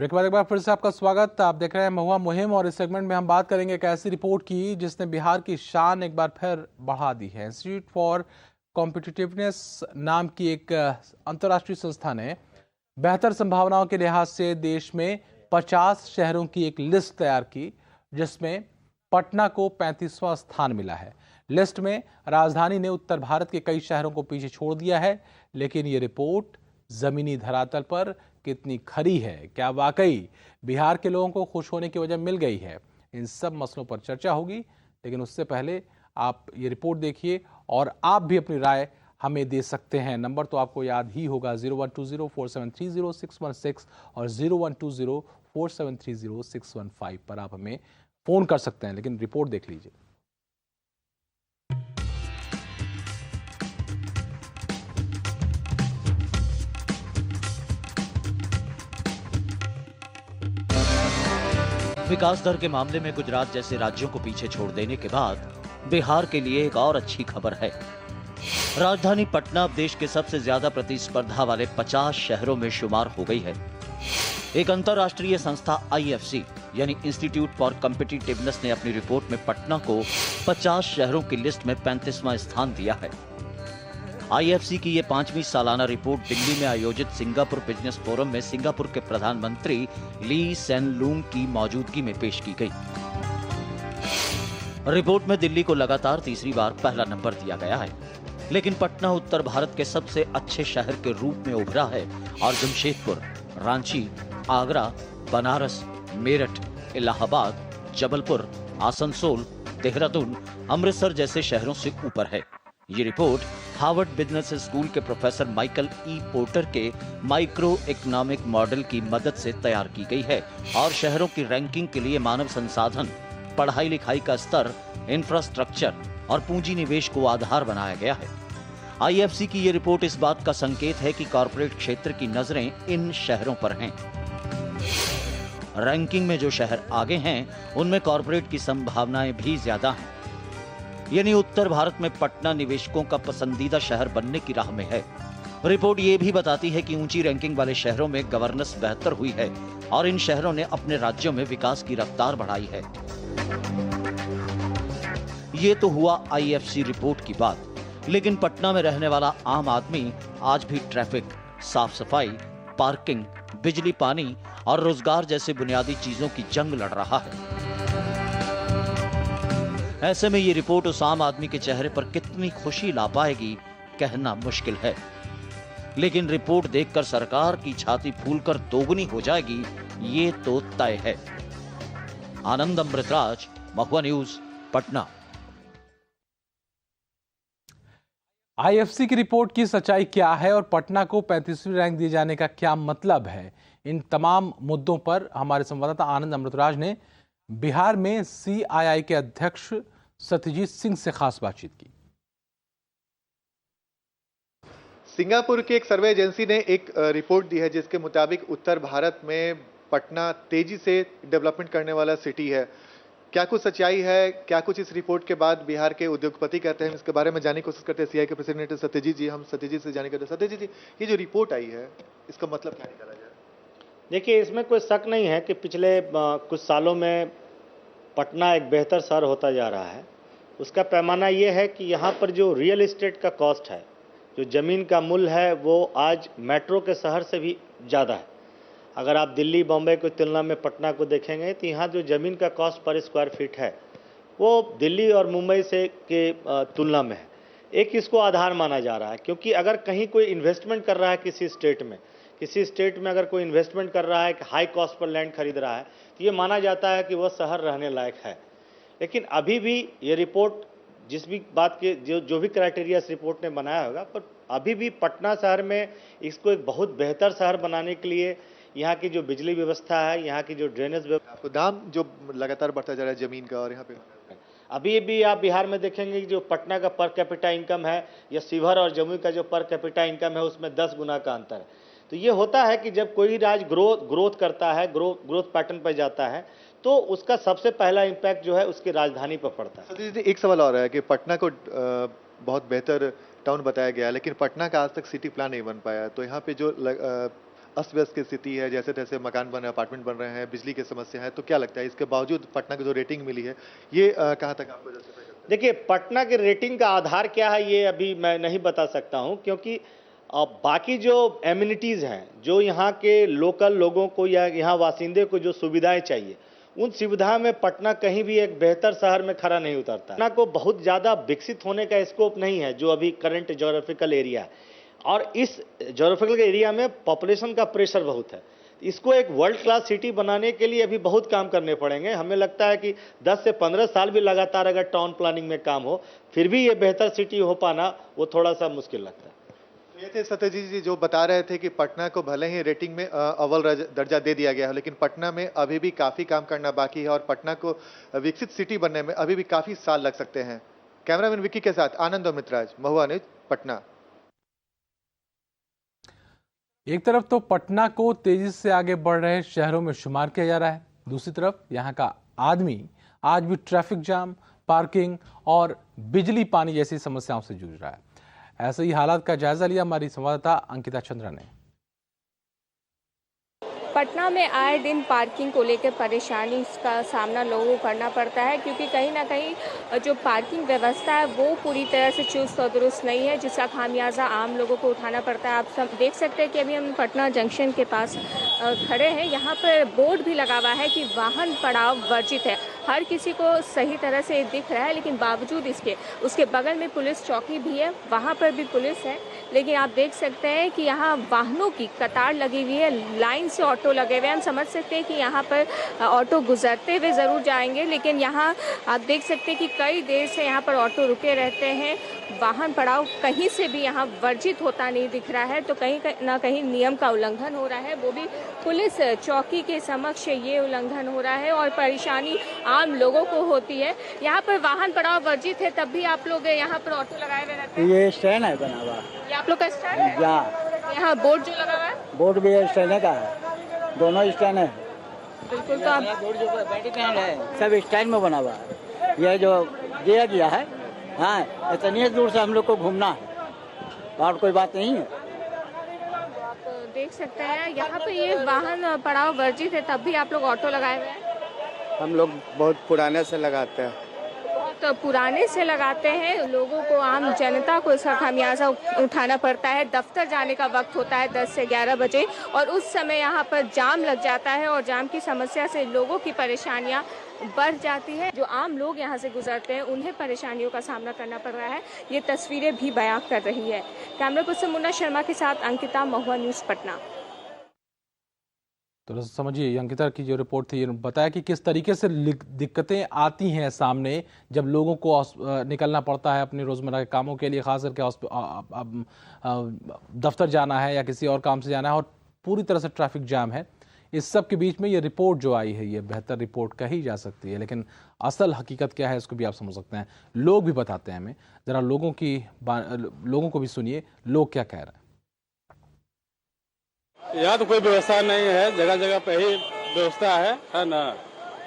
Break के बाद एक बार फिर से आपका स्वागत। आप देख रहे हैं महुआ मुहिम और इस सेगमेंट में हम बात करेंगे एक ऐसी रिपोर्ट की जिसने बिहार की शान एक बार फिर बढ़ा दी है। इंस्टीट्यूट फॉर कॉम्पिटिटिवनेस नाम की एक अंतर्राष्ट्रीय संस्था ने बेहतर संभावनाओं के लिहाज से देश में 50 शहरों की एक लिस्ट तैयार की, जिसमें पटना को 35वां स्थान मिला है। लिस्ट में राजधानी ने उत्तर भारत के कई शहरों को पीछे छोड़ दिया है, लेकिन ये रिपोर्ट जमीनी धरातल पर कितनी खरी है, क्या वाकई बिहार के लोगों को खुश होने की वजह मिल गई है, इन सब मसलों पर चर्चा होगी। लेकिन उससे पहले आप ये रिपोर्ट देखिए और आप भी अपनी राय हमें दे सकते हैं। नंबर तो आपको याद ही होगा, 01204730 और 01204730 पर आप हमें फोन कर सकते हैं। लेकिन रिपोर्ट देख लीजिए। विकास दर के मामले में गुजरात जैसे राज्यों को पीछे छोड़ देने के बाद बिहार के लिए एक और अच्छी खबर है। राजधानी पटना अब देश के सबसे ज्यादा प्रतिस्पर्धा वाले 50 शहरों में शुमार हो गई है। एक अंतर्राष्ट्रीय संस्था IFC यानी इंस्टीट्यूट फॉर कॉम्पिटिटिवनेस ने अपनी रिपोर्ट में पटना को 50 शहरों की लिस्ट में 35वां स्थान दिया है। IFC की ये 5वीं सालाना रिपोर्ट दिल्ली में आयोजित सिंगापुर बिजनेस फोरम में सिंगापुर के प्रधानमंत्री ली सेन लूंग की मौजूदगी में पेश की गई। रिपोर्ट में दिल्ली को लगातार तीसरी बार पहला नंबर दिया गया है, लेकिन पटना उत्तर भारत के सबसे अच्छे शहर के रूप में उभरा है और जमशेदपुर, रांची, आगरा, बनारस, मेरठ, इलाहाबाद, जबलपुर, आसनसोल, देहरादून, अमृतसर जैसे शहरों से ऊपर है। ये रिपोर्ट हार्वर्ड बिजनेस स्कूल के प्रोफेसर माइकल ई पोर्टर के माइक्रो इकोनॉमिक मॉडल की मदद से तैयार की गई है और शहरों की रैंकिंग के लिए मानव संसाधन, पढ़ाई लिखाई का स्तर, इंफ्रास्ट्रक्चर और पूंजी निवेश को आधार बनाया गया है। IFC की ये रिपोर्ट इस बात का संकेत है कि कॉरपोरेट क्षेत्र की नजरें इन शहरों पर हैं। रैंकिंग में जो शहर आगे हैं, उनमें कॉरपोरेट की संभावनाएं भी ज्यादा हैं। यानी उत्तर भारत में पटना निवेशकों का पसंदीदा शहर बनने की राह में है। रिपोर्ट ये भी बताती है कि ऊंची रैंकिंग वाले शहरों में गवर्नेंस बेहतर हुई है और इन शहरों ने अपने राज्यों में विकास की रफ्तार बढ़ाई है। ये तो हुआ IFC रिपोर्ट की बात, लेकिन पटना में रहने वाला आम आदमी आज भी ट्रैफिक, साफ सफाई, पार्किंग, बिजली, पानी और रोजगार जैसे बुनियादी चीजों की जंग लड़ रहा है। ऐसे में ये रिपोर्ट उस आम आदमी के चेहरे पर कितनी खुशी ला पाएगी, कहना मुश्किल है। लेकिन रिपोर्ट देखकर सरकार की छाती फूलकर दोगुनी हो जाएगी, ये तो तय है। आनंद अमृतराज, महुआ न्यूज, पटना। IFC की रिपोर्ट की सच्चाई क्या है और पटना को 35वीं रैंक दिए जाने का क्या मतलब है, इन तमाम मुद्दों पर हमारे संवाददाता आनंद अमृतराज ने बिहार में CII के अध्यक्ष सत्यजीत सिंह से खास बातचीत की। सिंगापुर की एक सर्वे एजेंसी ने एक रिपोर्ट दी है जिसके मुताबिक उत्तर भारत में पटना तेजी से डेवलपमेंट करने वाला सिटी है। क्या कुछ सच्चाई है, क्या कुछ इस रिपोर्ट के बाद बिहार के उद्योगपति कहते हैं, इसके बारे में जानने की कोशिश करते हैं। CII के प्रेसिडेंट सत्यजीत जी, हम सत्यजीत से जानने करते हैं। सत्यजीत जी, ये जो रिपोर्ट आई है, इसका मतलब क्या निकाला जाए? देखिए, इसमें कोई शक नहीं है कि पिछले कुछ सालों में पटना एक बेहतर शहर होता जा रहा है। उसका पैमाना ये है कि यहाँ पर जो रियल एस्टेट का कॉस्ट है, जो ज़मीन का मूल्य है, वो आज मेट्रो के शहर से भी ज़्यादा है। अगर आप दिल्ली, बॉम्बे की तुलना में पटना को देखेंगे तो यहाँ जो ज़मीन का कॉस्ट पर स्क्वायर फीट है, वो दिल्ली और मुंबई से के तुलना में है। एक इसको आधार माना जा रहा है, क्योंकि अगर कहीं कोई इन्वेस्टमेंट कर रहा है किसी स्टेट में अगर कोई इन्वेस्टमेंट कर रहा है कि हाई कॉस्ट पर लैंड खरीद रहा है, तो ये माना जाता है कि वह शहर रहने लायक है। लेकिन अभी भी ये रिपोर्ट जिस भी बात के जो भी क्राइटेरिया इस रिपोर्ट ने बनाया होगा, पर अभी भी पटना शहर में इसको एक बहुत बेहतर शहर बनाने के लिए यहाँ की जो बिजली व्यवस्था है, यहाँ की जो ड्रेनेज व्यवस्था, तो दाम जो लगातार बढ़ता जा रहा है जमीन का, और यहाँ पे अभी भी आप बिहार में देखेंगे कि जो पटना का पर कैपिटा इनकम है या शिवहर और जमुई का जो पर कैपिटा इनकम है, उसमें 10 गुना का अंतर है। तो ये होता है कि जब कोई राज्य ग्रोथ करता है, ग्रोथ पैटर्न पर जाता है, तो उसका सबसे पहला इम्पैक्ट जो है उसकी राजधानी पर पड़ता है। एक सवाल और है कि पटना को बहुत बेहतर टाउन बताया गया है, लेकिन पटना का आज तक सिटी प्लान नहीं बन पाया। तो यहाँ पे जो अस्त व्यस्त की स्थिति है, जैसे तैसे मकान बन रहे हैं, अपार्टमेंट बन रहे हैं, बिजली की समस्या है, तो क्या लगता है इसके बावजूद पटना की जो रेटिंग मिली है ये कहाँ तक आपको जस्टिफाई करता है? देखिए, पटना के रेटिंग का आधार क्या है ये अभी मैं नहीं बता सकता हूं, क्योंकि बाकी जो एमिनिटीज़ हैं, जो यहाँ के लोकल लोगों को या यहाँ वासिंदे को जो सुविधाएं चाहिए, उन सुविधाओं में पटना कहीं भी एक बेहतर शहर में खरा नहीं उतरता। पटना को बहुत ज़्यादा विकसित होने का स्कोप नहीं है जो अभी करंट ज्योग्राफिकल एरिया है, और इस ज्योग्राफिकल एरिया में पॉपुलेशन का प्रेशर बहुत है। इसको एक वर्ल्ड क्लास सिटी बनाने के लिए अभी बहुत काम करने पड़ेंगे। हमें लगता है कि 10 से 15 साल भी लगातार अगर टाउन प्लानिंग में काम हो, फिर भी ये बेहतर सिटी हो पाना वो थोड़ा सा मुश्किल लगता है। ये थे सत्यजीत जी जो बता रहे थे कि पटना को भले ही रेटिंग में अव्वल दर्जा दे दिया गया है, लेकिन पटना में अभी भी काफी काम करना बाकी है और पटना को विकसित सिटी बनने में अभी भी काफी साल लग सकते हैं। कैमरामैन विक्की के साथ आनंद और मितराज, महुआ न्यूज, पटना। एक तरफ तो पटना को तेजी से आगे बढ़ रहे शहरों में शुमार किया जा रहा है, दूसरी तरफ यहाँ का आदमी आज भी ट्रैफिक जाम, पार्किंग और बिजली पानी जैसी समस्याओं से जूझ रहा है। ऐसे ही हालात का जायजा लिया हमारी संवाददाता अंकिता चंद्रा ने। पटना में आए दिन पार्किंग को लेकर परेशानी का सामना लोगों को करना पड़ता है, क्योंकि कहीं ना कहीं जो पार्किंग व्यवस्था है वो पूरी तरह से चुस्त और दुरुस्त नहीं है, जिसका खामियाजा आम लोगों को उठाना पड़ता है। आप सब देख सकते हैं कि अभी हम पटना जंक्शन के पास खड़े हैं। यहाँ पर बोर्ड भी लगा हुआ है कि वाहन पड़ाव वर्जित है। हर किसी को सही तरह से दिख रहा है, लेकिन बावजूद इसके उसके बगल में पुलिस चौकी भी है, वहाँ पर भी पुलिस है, लेकिन आप देख सकते हैं कि यहाँ वाहनों की कतार लगी हुई है, लाइन से ऑटो लगे हुए हैं। हम समझ सकते हैं कि यहाँ पर ऑटो गुजरते हुए ज़रूर जाएंगे, लेकिन यहाँ आप देख सकते हैं कि कई देर से यहाँ पर ऑटो रुके रहते हैं। वाहन पड़ाव कहीं से भी यहाँ वर्जित होता नहीं दिख रहा है, तो कहीं ना कहीं नियम का उल्लंघन हो रहा है, वो भी पुलिस चौकी के समक्ष ये उल्लंघन हो रहा है और परेशानी आम लोगों को होती है। यहाँ पर वाहन पड़ाव वर्जित है, तब भी आप लोग यहाँ पर ऑटो लगाए हुए रहते हैं। ये स्टैंड है बना हुआ, ये आप लोग का स्टैंड है? यहाँ बोर्ड जो लगा हुआ है, बोर्ड भी स्टैंड का है, दोनों स्टैंड है। बिल्कुल, तो आप बोर्ड जो बैटरी स्टैंड है सब स्टैंड में बना हुआ है। ये जो दिया गया है, हाँ, इतनी दूर से हम लोग को घूमना है और कोई बात नहीं है। आप देख सकते हैं यहाँ पे ये वाहन पड़ाव वर्जित है, तब भी आप लोग ऑटो लगाए हुए हैं। हम लोग बहुत पुराने से लगाते हैं। बहुत पुराने से लगाते हैं। लोगों को, आम जनता को इसका खामियाजा उठाना पड़ता है। दफ्तर जाने का वक्त होता है 10 से 11 बजे और उस समय यहाँ पर जाम लग जाता है और जाम की समस्या से लोगों की परेशानियाँ बढ़ जाती है। जो आम लोग यहाँ से गुजरते हैं उन्हें परेशानियों का सामना करना पड़ रहा है। ये तस्वीरें भी बयां कर रही है। कैमरा पर्सन मुन्ना शर्मा के साथ अंकिता, महुआ न्यूज़, पटना। तो समझिए अंकिता की जो रिपोर्ट थी, ये बताया कि किस तरीके से दिक्कतें आती हैं सामने जब लोगों को निकलना पड़ता है अपने रोज़मर्रा के कामों के लिए, खास करके दफ्तर जाना है या किसी और काम से जाना है और पूरी तरह से ट्रैफिक जाम है। इस सब के बीच में ये रिपोर्ट जो आई है, ये बेहतर रिपोर्ट कही जा सकती है, लेकिन असल हकीकत क्या है इसको भी आप समझ सकते हैं। लोग भी बताते हैं हमें, ज़रा लोगों को भी सुनिए, लोग क्या कह रहे हैं। यहाँ तो कोई व्यवस्था नहीं है, जगह जगह पे ही व्यवस्था है ना।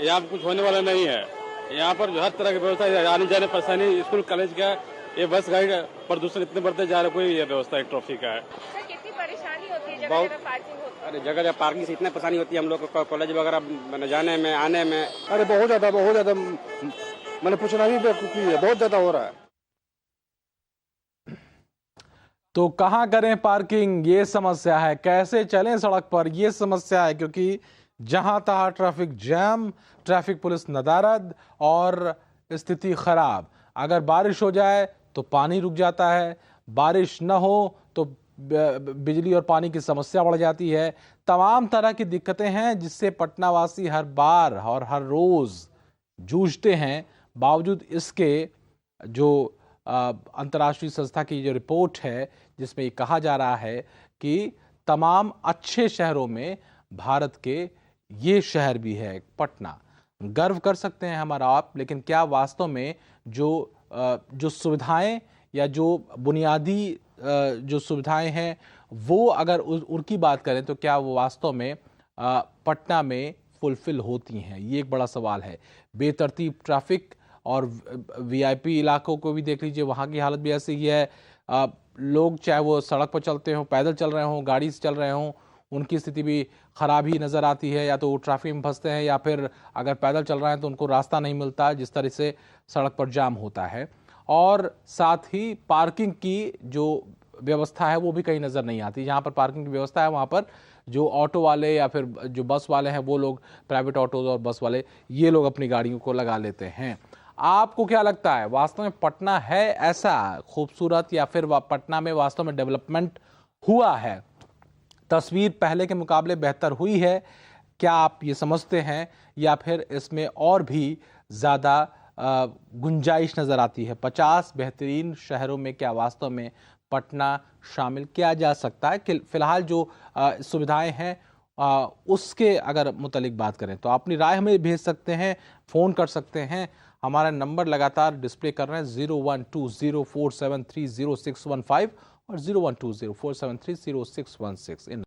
यहाँ पर कुछ होने वाला नहीं है। यहाँ पर जो हर तरह की व्यवस्था है, आने जाने परेशानी, स्कूल कॉलेज का, ये बस गाड़ी का प्रदूषण इतने बढ़ते जा रहे, कोई ये व्यवस्था है ट्रैफिक का है। कितनी परेशानी होती है बहुत, जगह पार्किंग होती है? अरे जगह जगह पार्किंग से इतनी परेशानी होती है हम लोग को, कॉलेज वगैरह जाने में, आने में। अरे बहुत ज्यादा मैंने पूछना भी बेवकूफी है, बहुत ज्यादा हो रहा है। तो कहाँ करें पार्किंग, ये समस्या है। कैसे चलें सड़क पर, ये समस्या है, क्योंकि जहां तहां ट्रैफिक जैम, ट्रैफिक पुलिस नदारद और स्थिति खराब। अगर बारिश हो जाए तो पानी रुक जाता है, बारिश न हो तो बिजली और पानी की समस्या बढ़ जाती है। तमाम तरह की दिक्कतें हैं जिससे पटनावासी हर बार और हर रोज जूझते हैं। बावजूद इसके जो अंतर्राष्ट्रीय संस्था की जो रिपोर्ट है जिसमें ये कहा जा रहा है कि तमाम अच्छे शहरों में भारत के ये शहर भी है पटना। गर्व कर सकते हैं हमारा आप, लेकिन क्या वास्तव में जो सुविधाएं या जो बुनियादी जो सुविधाएं हैं वो अगर उनकी बात करें तो क्या वो वास्तव में पटना में फुलफिल होती हैं, ये एक बड़ा सवाल है। बेतरतीब ट्रैफिक और वीआईपी इलाकों को भी देख लीजिए, वहाँ की हालत भी ऐसी ही है। लोग चाहे वो सड़क पर चलते हों, पैदल चल रहे हों, गाड़ी से चल रहे हों, उनकी स्थिति भी खराब ही नज़र आती है। या तो वो ट्रैफिक में फंसते हैं या फिर अगर पैदल चल रहे हैं तो उनको रास्ता नहीं मिलता, जिस तरह से सड़क पर जाम होता है। और साथ ही पार्किंग की जो व्यवस्था है वो भी कहीं नज़र नहीं आती। जहाँ पर पार्किंग की व्यवस्था है वहाँ पर जो ऑटो वाले या फिर जो बस वाले हैं वो लोग, प्राइवेट ऑटो और बस वाले, ये लोग अपनी गाड़ियों को लगा लेते हैं। आपको क्या लगता है, वास्तव में पटना है ऐसा खूबसूरत या फिर पटना में वास्तव में डेवलपमेंट हुआ है? तस्वीर पहले के मुकाबले बेहतर हुई है, क्या आप ये समझते हैं, या फिर इसमें और भी ज़्यादा गुंजाइश नज़र आती है? 50 बेहतरीन शहरों में क्या वास्तव में पटना शामिल किया जा सकता है? फिलहाल जो सुविधाएं हैं उसके अगर मुतालिक बात करें तो अपनी राय हमें भेज सकते हैं, फ़ोन कर सकते हैं। हमारा नंबर लगातार डिस्प्ले कर रहे हैं 012047300615 और 012047300616।